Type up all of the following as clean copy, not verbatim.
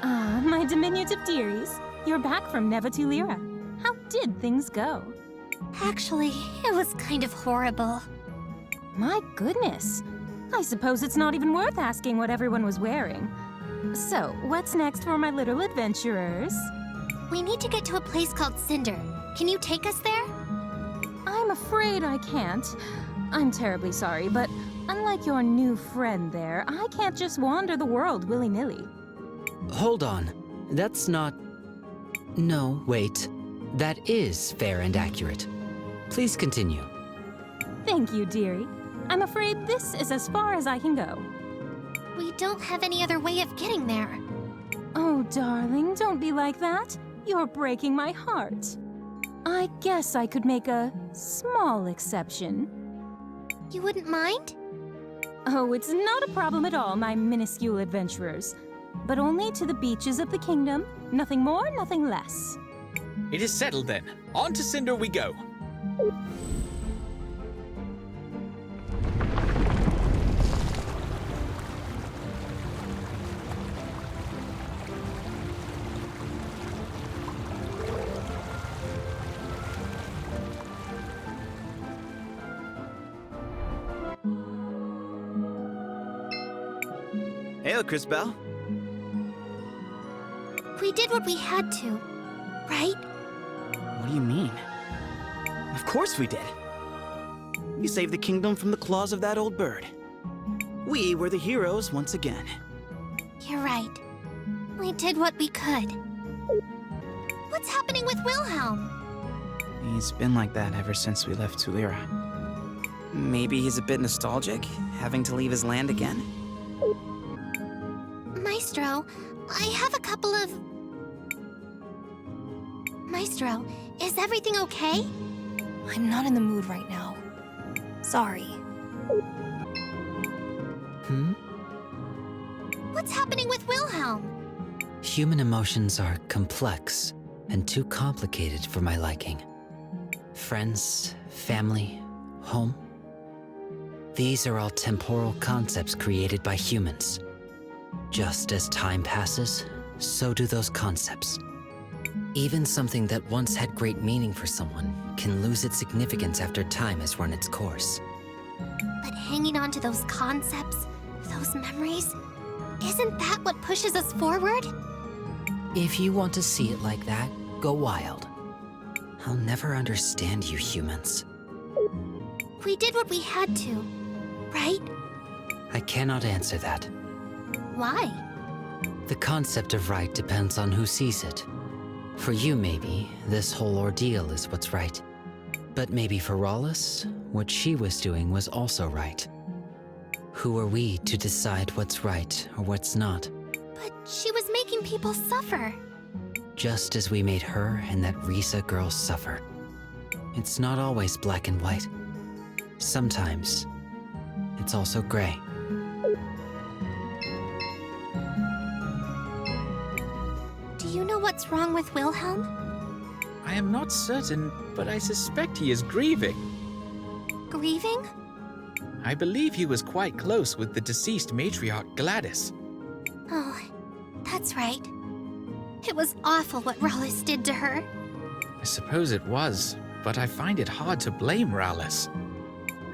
Ah, my diminutive dearies. You're back from Nevatulira. How did things go? Actually, it was kind of horrible. My goodness. I suppose it's not even worth asking what everyone was wearing. So, what's next for my little adventurers? We need to get to a place called Cinder. Can you take us there? I'm afraid I can't. I'm terribly sorry, but unlike your new friend there, I can't just wander the world willy-nilly. Hold on. That's not... No, wait. That is fair and accurate. Please continue. Thank you, dearie. I'm afraid this is as far as I can go. We don't have any other way of getting there. Oh, darling, don't be like that. You're breaking my heart. I guess I could make a small exception. You wouldn't mind? Oh, it's not a problem at all, my minuscule adventurers. But only to the beaches of the kingdom. Nothing more, nothing less. It is settled then. On to Cinder we go. Hail, Crisbell. We did what we had to, right? What do you mean? Of course we did. We saved the kingdom from the claws of that old bird. We were the heroes once again. You're right. We did what we could. What's happening with Willhelm? He's been like that ever since we left Tulira. Maybe he's a bit nostalgic, having to leave his land again? Maestro, I have a couple of... Maestro, is everything okay? I'm not in the mood right now. Sorry. What's happening with Willhelm? Human emotions are complex and too complicated for my liking. Friends, family, home. These are all temporal concepts created by humans. Just as time passes, so do those concepts. Even something that once had great meaning for someone can lose its significance after time has run its course. But hanging on to those concepts, those memories, isn't that what pushes us forward? If you want to see it like that, go wild. I'll never understand you humans. We did what we had to, right? I cannot answer that. Why? The concept of right depends on who sees it. For you, maybe, this whole ordeal is what's right. But maybe for Rawless, what she was doing was also right. Who are we to decide what's right or what's not? But she was making people suffer. Just as we made her and that Risa girl suffer. It's not always black and white. Sometimes, it's also gray. Do you know what's wrong with Willhelm? I am not certain, but I suspect he is grieving. Grieving? I believe he was quite close with the deceased matriarch Gladys. Oh, that's right. It was awful what Rawless did to her. I suppose it was, but I find it hard to blame Rawless.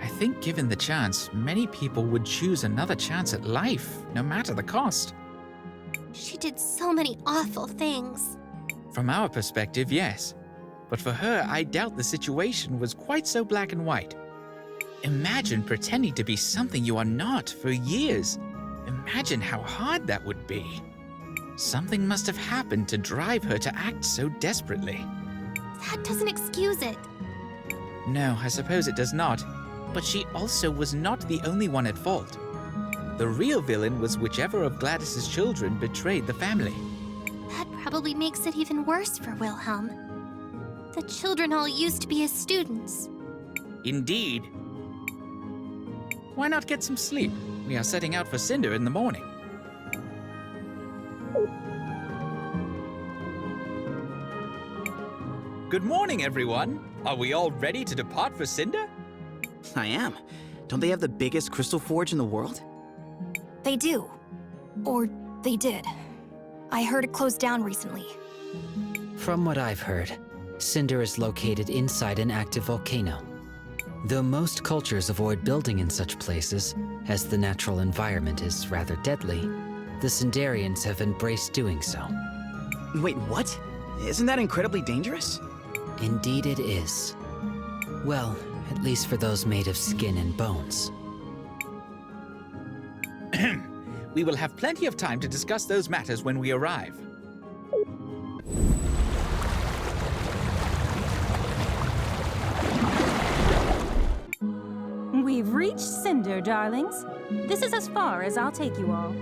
I think given the chance, many people would choose another chance at life, no matter the cost. She did so many awful things. From our perspective, yes. But for her, I doubt the situation was quite so black and white. Imagine pretending to be something you are not for years. Imagine how hard that would be. Something must have happened to drive her to act so desperately. That doesn't excuse it. No, I suppose it does not. But she also was not the only one at fault. The real villain was whichever of Gladys's children betrayed the family. That probably makes it even worse for Willhelm. The children all used to be his students. Indeed. Why not get some sleep? We are setting out for Cinder in the morning. Good morning, everyone. Are we all ready to depart for Cinder? I am. Don't they have the biggest crystal forge in the world? They do. Or they did. I heard it closed down recently. From what I've heard, Cinder is located inside an active volcano. Though most cultures avoid building in such places, as the natural environment is rather deadly, the Cinderians have embraced doing so. Wait, what? Isn't that incredibly dangerous? Indeed it is. Well, at least for those made of skin and bones. We will have plenty of time to discuss those matters when we arrive. We've reached Cinder, darlings. This is as far as I'll take you all.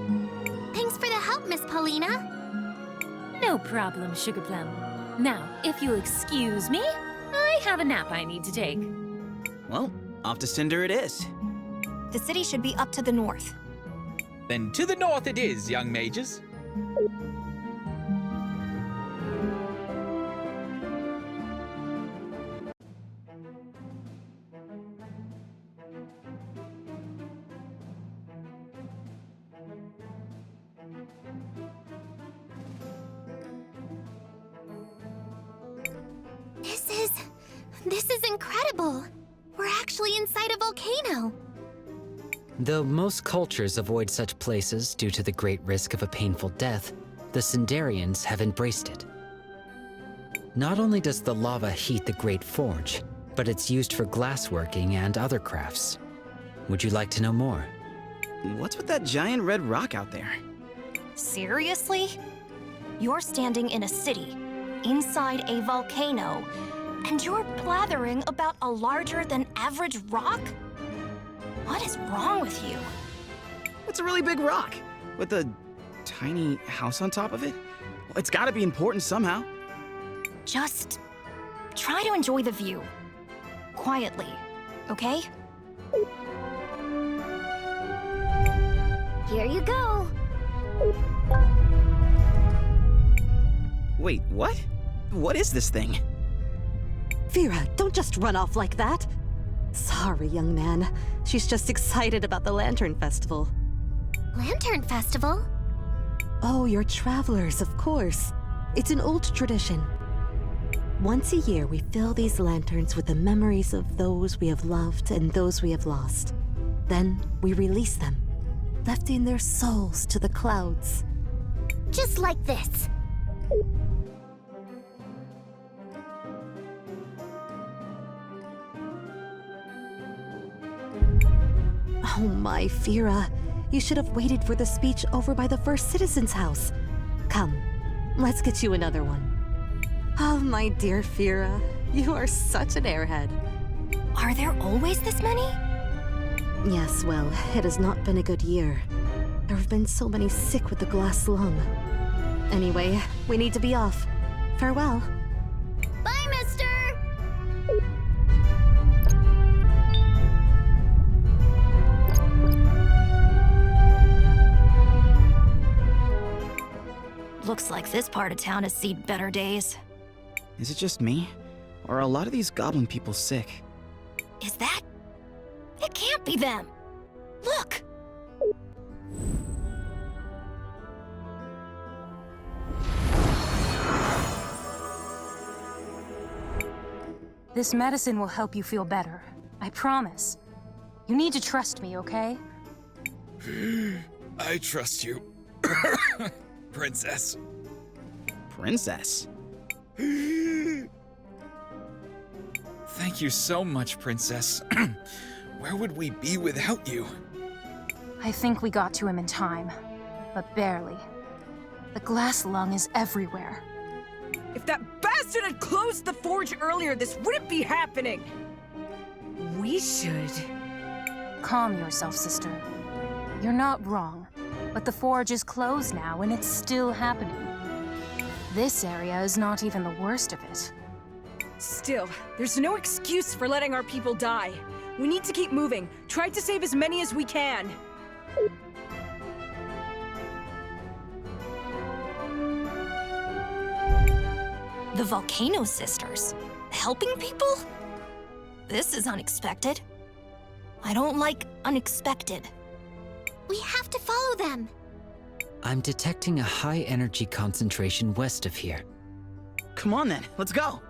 Thanks for the help, Miss Paulina. No problem, Sugar Plum. Now, if you'll excuse me, I have a nap I need to take. Well, off to Cinder it is. The city should be up to the north. Then to the north it is, young mages. This is incredible. We're actually inside a volcano. Though most cultures avoid such places due to the great risk of a painful death, the Cinderians have embraced it. Not only does the lava heat the Great Forge, but it's used for glassworking and other crafts. Would you like to know more? What's with that giant red rock out there? Seriously? You're standing in a city, inside a volcano, and you're blathering about a larger-than-average rock? What is wrong with you? It's a really big rock, with a tiny house on top of it. Well, it's gotta be important somehow. Just try to enjoy the view. Quietly, okay? Here you go. Wait, what? What is this thing? Vera, don't just run off like that. Sorry, young man. She's just excited about the Lantern Festival. Lantern Festival? Oh, you're travelers, of course. It's an old tradition. Once a year, we fill these lanterns with the memories of those we have loved and those we have lost. Then we release them, lifting their souls to the clouds. Just like this. Oh my, Vera. You should have waited for the speech over by the First Citizen's house. Come, let's get you another one. Oh, my dear Vera, you are such an airhead. Are there always this many? Yes, well, it has not been a good year. There have been so many sick with the glass lung. Anyway, we need to be off. Farewell. Bye, mister! Looks like this part of town has seen better days. Is it just me? Or are a lot of these goblin people sick? Is that? It can't be them! Look! This medicine will help you feel better. I promise. You need to trust me, okay? I trust you, Princess. Princess? Thank you so much, Princess. Where would we be without you? I think we got to him in time, but barely. The glass lung is everywhere. If that bastard had closed the forge earlier, this wouldn't be happening! We should... Calm yourself, sister. You're not wrong, but the forge is closed now and it's still happening. This area is not even the worst of it. Still, there's no excuse for letting our people die. We need to keep moving. Try to save as many as we can. The Volcano Sisters? Helping people? This is unexpected. I don't like unexpected. We have to follow them. I'm detecting a high energy concentration west of here. Come on then, let's go.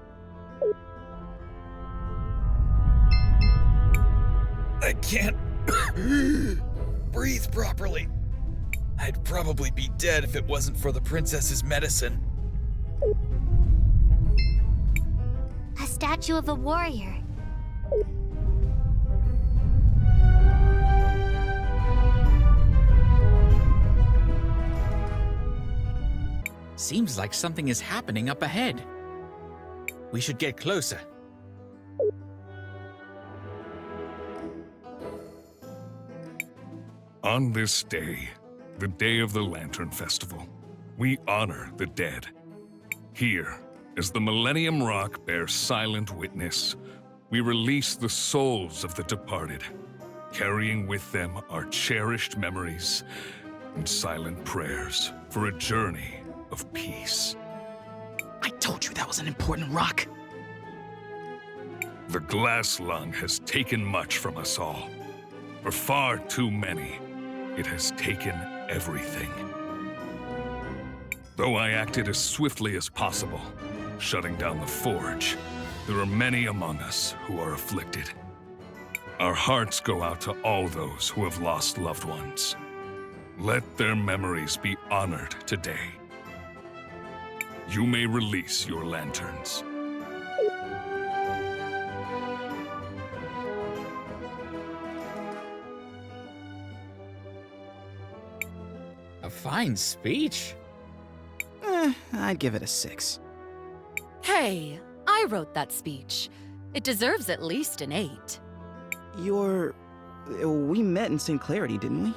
I can't breathe properly. I'd probably be dead if it wasn't for the princess's medicine. A statue of a warrior. Seems like something is happening up ahead. We should get closer. On this day, the day of the Lantern Festival, we honor the dead. Here, as the Millennium Rock bears silent witness, we release the souls of the departed, carrying with them our cherished memories and silent prayers for a journey of peace. I told you that was an important rock. The glass lung has taken much from us all. For far too many, it has taken everything. Though I acted as swiftly as possible, shutting down the forge, there are many among us who are afflicted. Our hearts go out to all those who have lost loved ones. Let their memories be honored today. You may release your lanterns. A fine speech. I'd give it a 6. Hey, I wrote that speech. It deserves at least an 8. We met in St. Clarity, didn't we?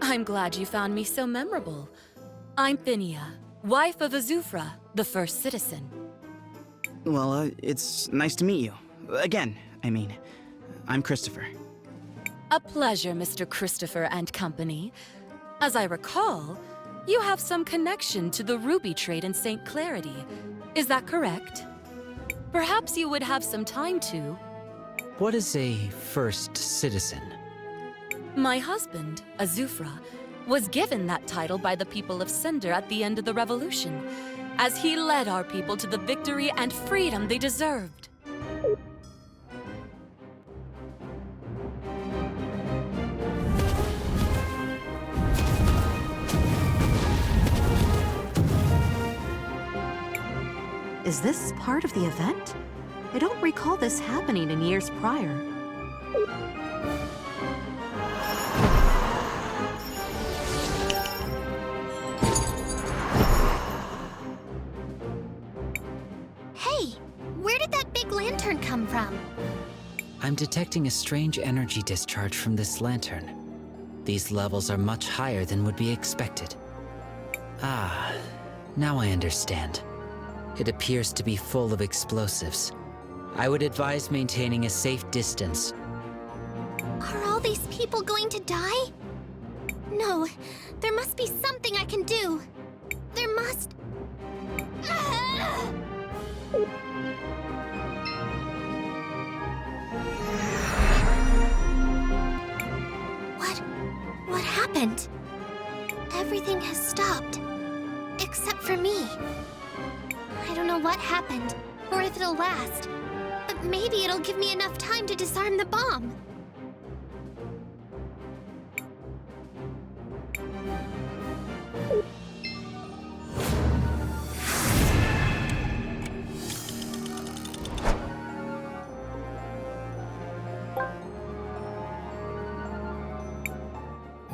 I'm glad you found me so memorable. I'm Phinia, wife of Azufra, the first citizen. Well, it's nice to meet you. Again, I mean. I'm Christopher. A pleasure, Mr. Christopher and company. As I recall, you have some connection to the ruby trade in St. Clarity. Is that correct? Perhaps you would have some time to... What is a first citizen? My husband, Azufra, was given that title by the people of Cinder at the end of the revolution, as he led our people to the victory and freedom they deserved. Is this part of the event? I don't recall this happening in years prior. Hey, where did that big lantern come from? I'm detecting a strange energy discharge from this lantern. These levels are much higher than would be expected. Ah, now I understand. It appears to be full of explosives. I would advise maintaining a safe distance. Are all these people going to die? No, there must be something I can do. There must... What happened? Everything has stopped. Except for me. I don't know what happened, or if it'll last. But maybe it'll give me enough time to disarm the bomb.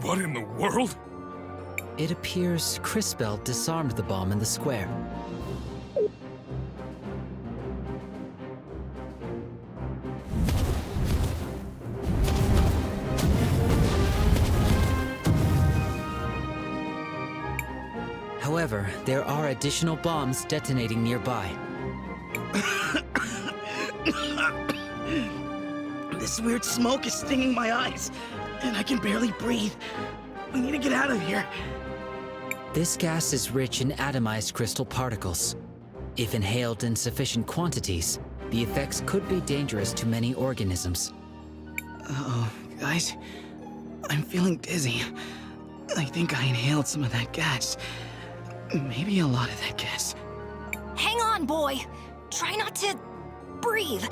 What in the world? It appears Crisbell disarmed the bomb in the square. However, there are additional bombs detonating nearby. This weird smoke is stinging my eyes, and I can barely breathe. We need to get out of here. This gas is rich in atomized crystal particles. If inhaled in sufficient quantities, the effects could be dangerous to many organisms. Uh-oh, guys. I'm feeling dizzy. I think I inhaled some of that gas. Maybe a lot of that gas. Hang on, boy. Try not to breathe.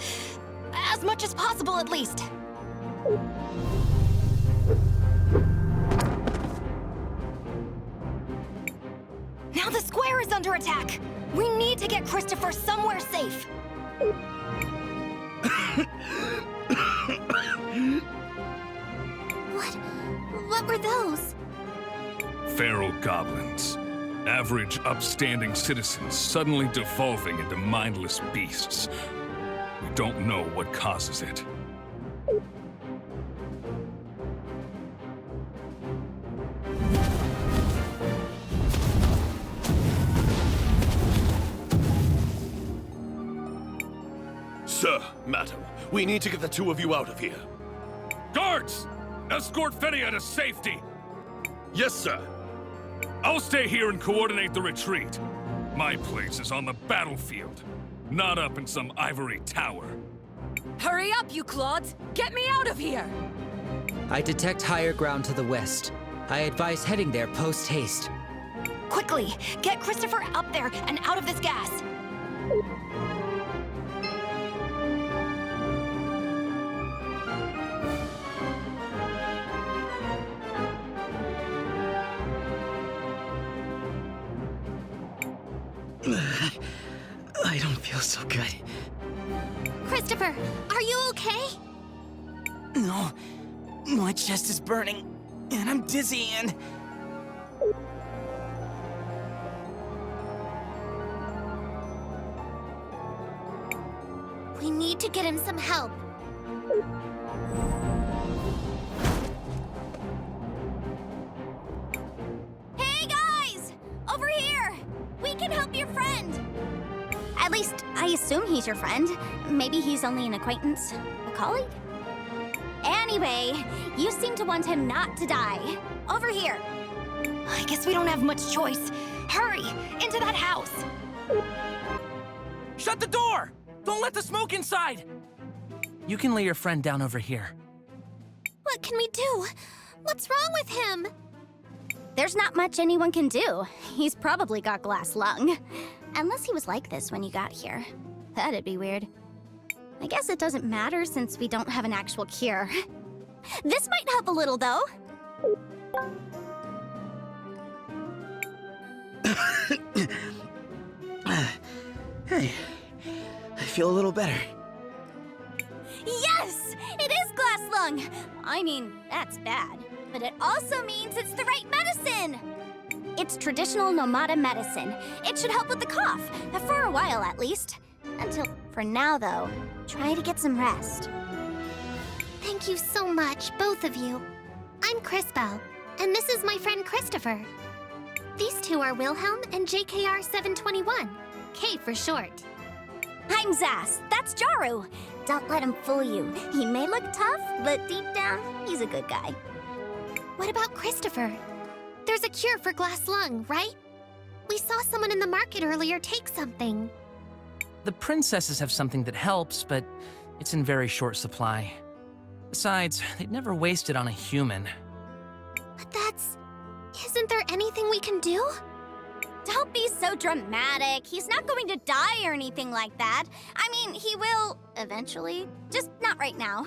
As much as possible, at least. Now the square is under attack. We need to get Christopher somewhere safe. What were those? Feral goblins. Average, upstanding citizens suddenly devolving into mindless beasts. We don't know what causes it. Sir, madam, we need to get the two of you out of here. Guards! Escort Fenia to safety! Yes, sir. I'll stay here and coordinate the retreat. My place is on the battlefield, not up in some ivory tower. Hurry up, you clods! Get me out of here! I detect higher ground to the west. I advise heading there post-haste. Quickly, get Christopher up there and out of this gas. I don't feel so good. Christopher, are you okay? No, my chest is burning, and I'm dizzy, and... We need to get him some help. Hey guys! Over here! We can help your friend! At least, I assume he's your friend. Maybe he's only an acquaintance. A colleague? Anyway, you seem to want him not to die. Over here. I guess we don't have much choice. Hurry! Into that house! Shut the door! Don't let the smoke inside! You can lay your friend down over here. What can we do? What's wrong with him? There's not much anyone can do. He's probably got glass lung. Unless he was like this when you got here. That'd be weird. I guess it doesn't matter since we don't have an actual cure. This might help a little, though. Hey, I feel a little better. Yes! It is glass lung! I mean, that's bad. But it also means it's the right medicine! It's traditional Nomada medicine. It should help with the cough, for a while at least. Until, for now though, try to get some rest. Thank you so much, both of you. I'm Crisbell, and this is my friend Christopher. These two are Willhelm and JKR 721, K for short. I'm Zas, that's Jaru. Don't let him fool you. He may look tough, but deep down, he's a good guy. What about Christopher? There's a cure for glass lung, right? We saw someone in the market earlier take something. The princesses have something that helps, but it's in very short supply. Besides, they'd never waste it on a human. But isn't there anything we can do? Don't be so dramatic. He's not going to die or anything like that. I mean, he will eventually, just not right now.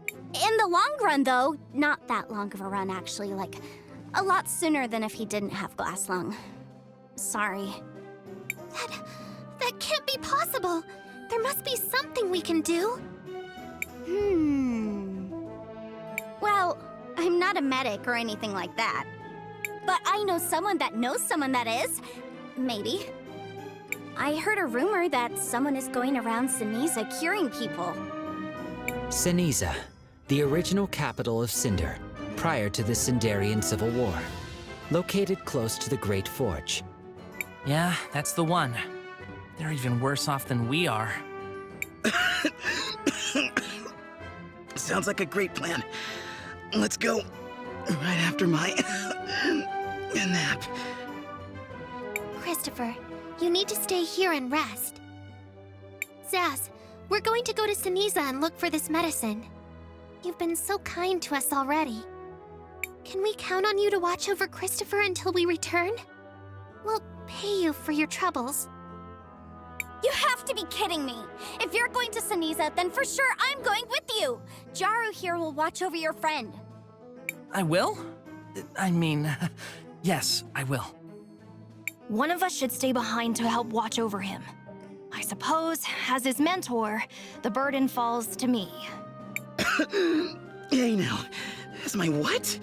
In the long run, though, not that long of a run, actually, like a lot sooner than if he didn't have glass lung. Sorry. That can't be possible. There must be something we can do. Well, I'm not a medic or anything like that. But I know someone that knows someone that is. Maybe. I heard a rumor that someone is going around Ceniza curing people. Ceniza, the original capital of Cinder, prior to the Cinderian Civil War. Located close to the Great Forge. Yeah, that's the one. They're even worse off than we are. Sounds like a great plan. Let's go. Right after my nap. Christopher, you need to stay here and rest. Zaz, we're going to go to Ceniza and look for this medicine. You've been so kind to us already. Can we count on you to watch over Christopher until we return? We'll pay you for your troubles. You have to be kidding me! If you're going to Ceniza, then for sure I'm going with you! Jaru here will watch over your friend. I will? I mean, yes, I will. One of us should stay behind to help watch over him. I suppose, as his mentor, the burden falls to me. Hey now, as my what?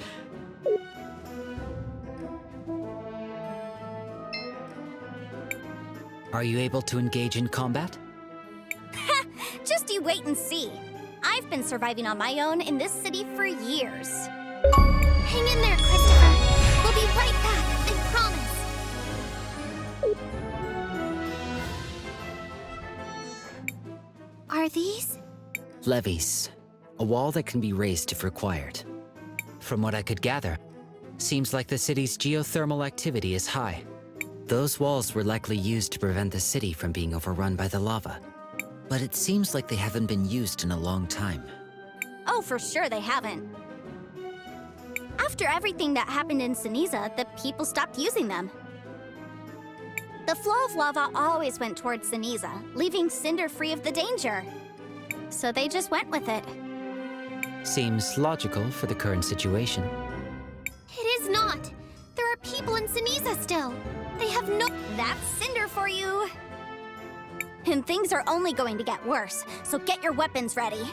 Are you able to engage in combat? Just you wait and see. I've been surviving on my own in this city for years. Hang in there, Christopher. We'll be right back, I promise. Are these? Levees. A wall that can be raised if required. From what I could gather, seems like the city's geothermal activity is high. Those walls were likely used to prevent the city from being overrun by the lava. But it seems like they haven't been used in a long time. Oh, for sure they haven't. After everything that happened in Ceniza, the people stopped using them. The flow of lava always went towards Ceniza, leaving Cinder free of the danger. So they just went with it. Seems logical for the current situation. It is not. There are people in Ceniza still. They have no— That's Cinder for you! And things are only going to get worse, so get your weapons ready.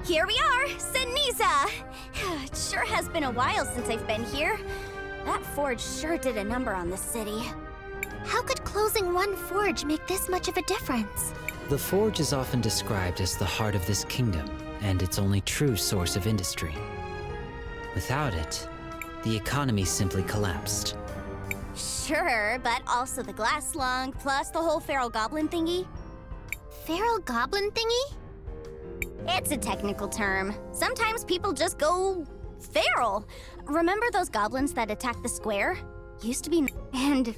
Here we are, Ceniza! It sure has been a while since I've been here. That forge sure did a number on this city. How could closing one forge make this much of a difference? The forge is often described as the heart of this kingdom, and its only true source of industry. Without it, the economy simply collapsed. Sure, but also the glass lung, plus the whole feral goblin thingy. Feral goblin thingy? It's a technical term. Sometimes people just go feral. Remember those goblins that attacked the square? Used to be— And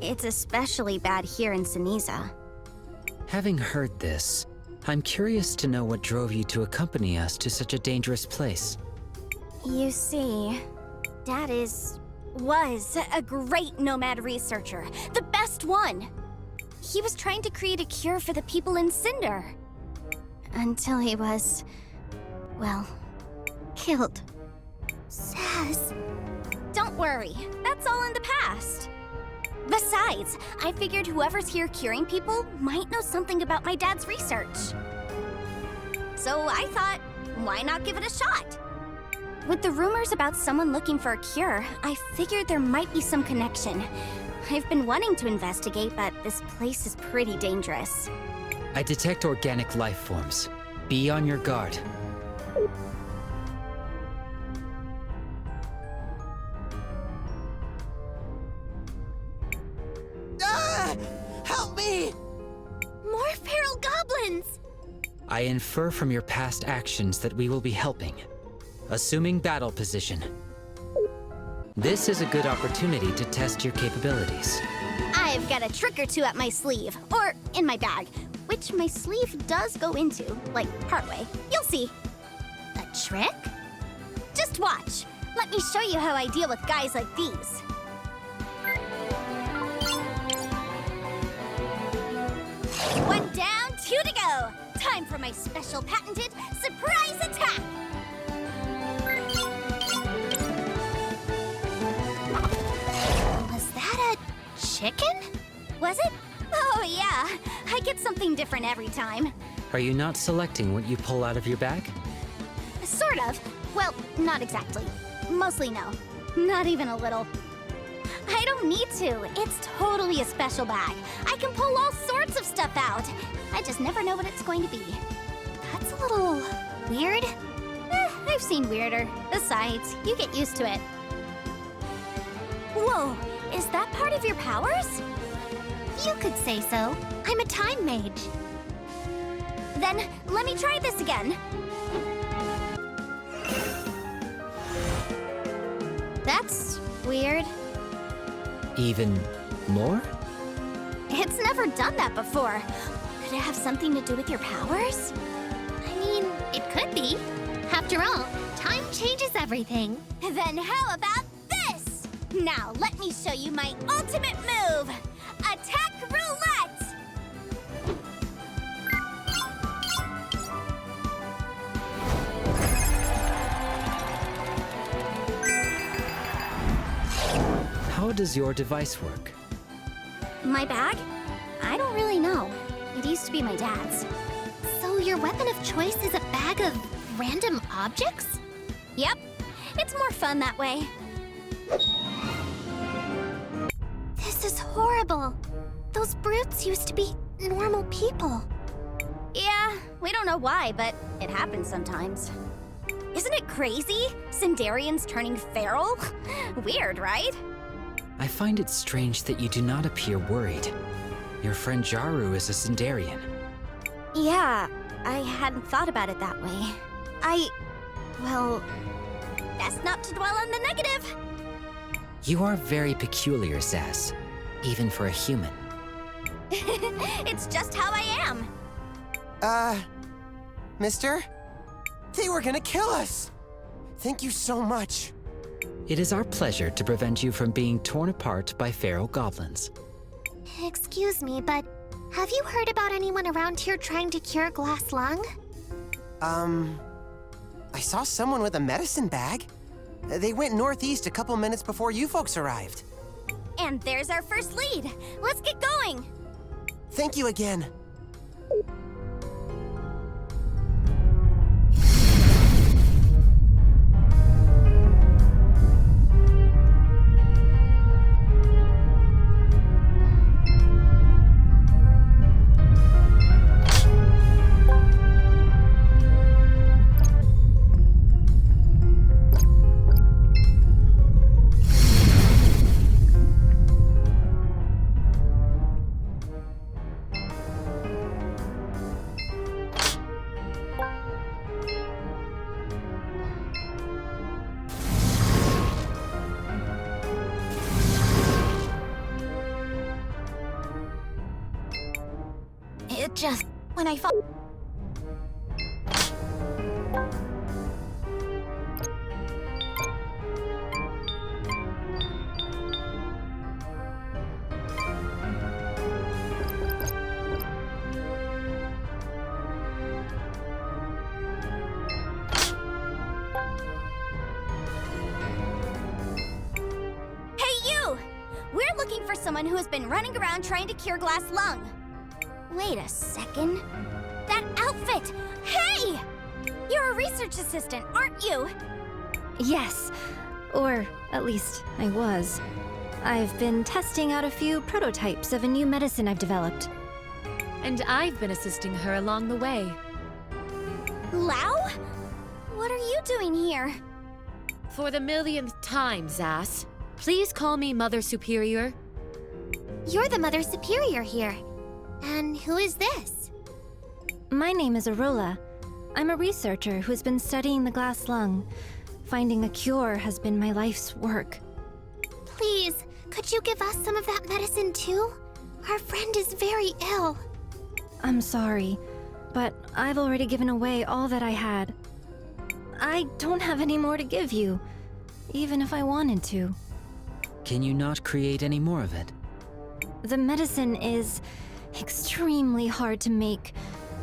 it's especially bad here in Ceniza. Having heard this, I'm curious to know what drove you to accompany us to such a dangerous place. You see, Dad was a great nomad researcher. The best one! He was trying to create a cure for the people in Cinder. Until he was, well, killed. Zas. Don't worry, that's all in the past. Besides, I figured whoever's here curing people might know something about my dad's research. So I thought, why not give it a shot? With the rumors about someone looking for a cure, I figured there might be some connection. I've been wanting to investigate, but this place is pretty dangerous. I detect organic life forms. Be on your guard. Ah! Help me! More feral goblins! I infer from your past actions that we will be helping. Assuming battle position. This is a good opportunity to test your capabilities. I've got a trick or two up my sleeve, or in my bag, which my sleeve does go into, like partway. You'll see. A trick? Just watch. Let me show you how I deal with guys like these. One down, two to go. Time for my special patented surprise attack. Was that a chicken? Was it? Oh yeah, I get something different every time. Are you not selecting what you pull out of your bag? Sort of. Well, not exactly. Mostly no. Not even a little. I don't need to. It's totally a special bag. I can pull all sorts of stuff out. I just never know what it's going to be. That's a little weird. I've seen weirder. Besides, you get used to it. Whoa, is that part of your powers? You could say so. I'm a time mage. Then let me try this again. That's weird. Even more? It's never done that before. Could it have something to do with your powers? I mean, it could be. After all, time changes everything. Then how about this? Now let me show you my ultimate move. Attack roulette! How does your device work? My bag? I don't really know. It used to be my dad's. So your weapon of choice is a bag of random objects? Yep. It's more fun that way. This is horrible. Those brutes used to be normal people. Yeah, we don't know why, but it happens sometimes. Isn't it crazy? Cindarians turning feral? Weird, right? I find it strange that you do not appear worried. Your friend Jaru is a Cindarian. Yeah, I hadn't thought about it that way. Well, best not to dwell on the negative. You are very peculiar, Zas, even for a human. It's just how I am. Mister? They were gonna kill us! Thank you so much. It is our pleasure to prevent you from being torn apart by feral goblins. Excuse me, but have you heard about anyone around here trying to cure glass lung? I saw someone with a medicine bag. They went northeast a couple minutes before you folks arrived. And there's our first lead. Let's get going. Thank you again. It just... when I fall... Hey, you! We're looking for someone who has been running around trying to cure glass lung. Wait a second. That outfit! Hey! You're a research assistant, aren't you? Yes. Or, at least, I was. I've been testing out a few prototypes of a new medicine I've developed. And I've been assisting her along the way. Lau? What are you doing here? For the millionth time, Zas, please call me Mother Superior. You're the Mother Superior here. And who is this? My name is Arola. I'm a researcher who's been studying the glass lung. Finding a cure has been my life's work. Please, could you give us some of that medicine too? Our friend is very ill. I'm sorry, but I've already given away all that I had. I don't have any more to give you, even if I wanted to. Can you not create any more of it? The medicine is extremely hard to make.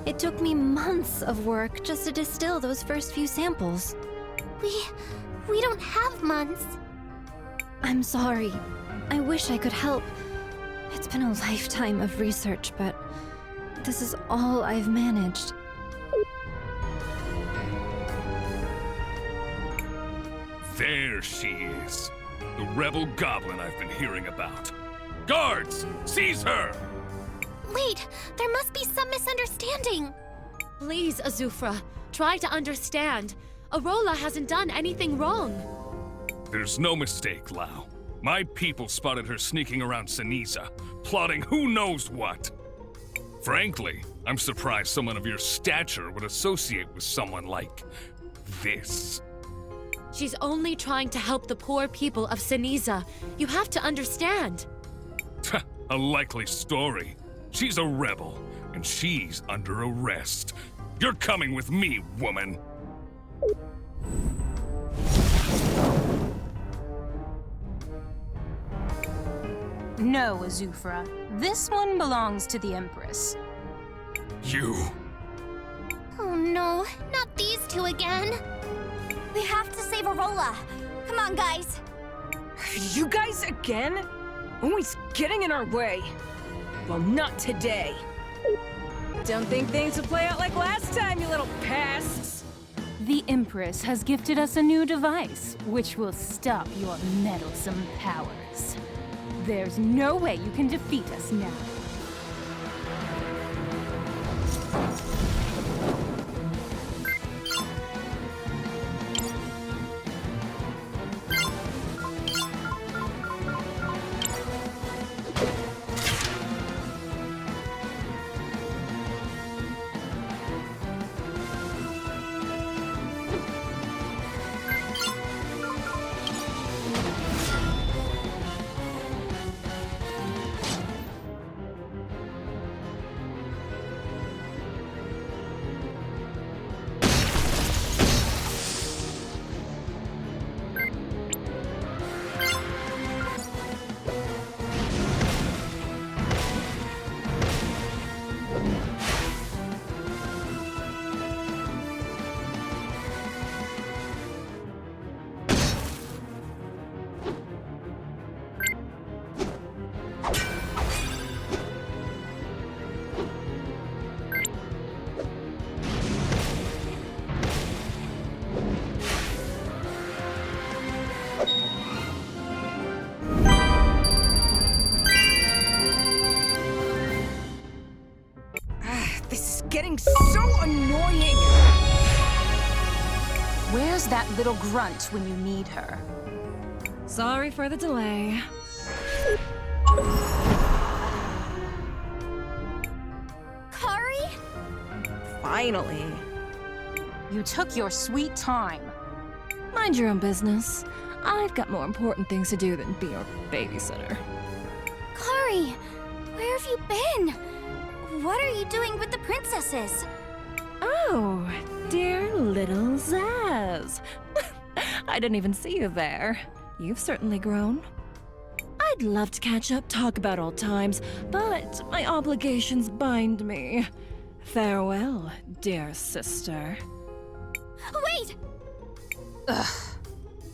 It took me months of work just to distill those first few samples. We don't have months. I'm sorry. I wish I could help. It's been a lifetime of research, but this is all I've managed. There she is. The rebel goblin I've been hearing about. Guards, seize her! Wait, there must be some misunderstanding. Please, Azufra, try to understand. Arola hasn't done anything wrong. There's no mistake, Lau. My people spotted her sneaking around Ceniza, plotting who knows what. Frankly, I'm surprised someone of your stature would associate with someone like this. She's only trying to help the poor people of Ceniza. You have to understand. A likely story. She's a rebel, and she's under arrest. You're coming with me, woman. No, Azufra. This one belongs to the Empress. You. Oh no, not these two again. We have to save Arola. Come on, guys. You guys again? Always getting in our way. Well, not today. Don't think things will play out like last time, you little pests. The Empress has gifted us a new device, which will stop your meddlesome powers. There's no way you can defeat us now. Getting so annoying! Where's that little grunt when you need her? Sorry for the delay. Kari? Finally. You took your sweet time. Mind your own business. I've got more important things to do than be your babysitter. Kari, where have you been? What are you doing with the princesses? Oh, dear little Zaz. I didn't even see you there. You've certainly grown. I'd love to catch up, talk about old times, but my obligations bind me. Farewell, dear sister. Wait! Ugh.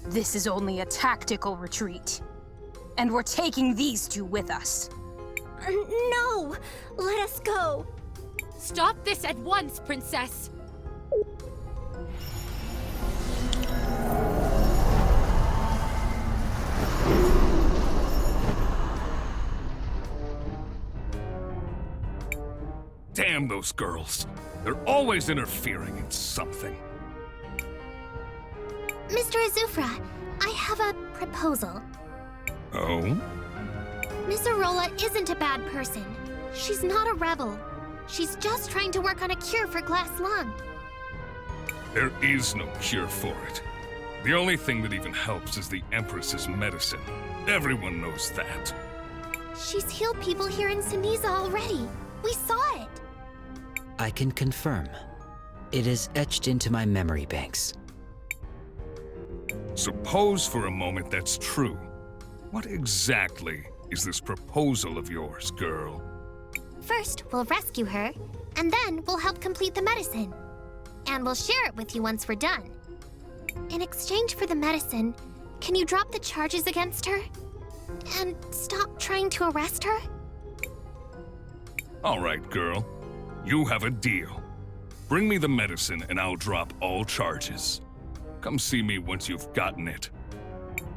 This is only a tactical retreat. And we're taking these two with us. No! Let us go! Stop this at once, princess! Damn those girls. They're always interfering in something. Mr. Azufra, I have a proposal. Oh? Miss Arola isn't a bad person. She's not a rebel. She's just trying to work on a cure for glass lung. There is no cure for it. The only thing that even helps is the Empress's medicine. Everyone knows that. She's healed people here in Ceniza already. We saw it. I can confirm. It is etched into my memory banks. Suppose for a moment that's true. What exactly is this proposal of yours, girl? First, we'll rescue her, and then we'll help complete the medicine. And we'll share it with you once we're done. In exchange for the medicine, can you drop the charges against her? And stop trying to arrest her? All right, girl. You have a deal. Bring me the medicine and I'll drop all charges. Come see me once you've gotten it.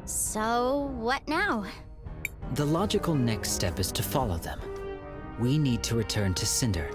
So, what now? The logical next step is to follow them. We need to return to Cinder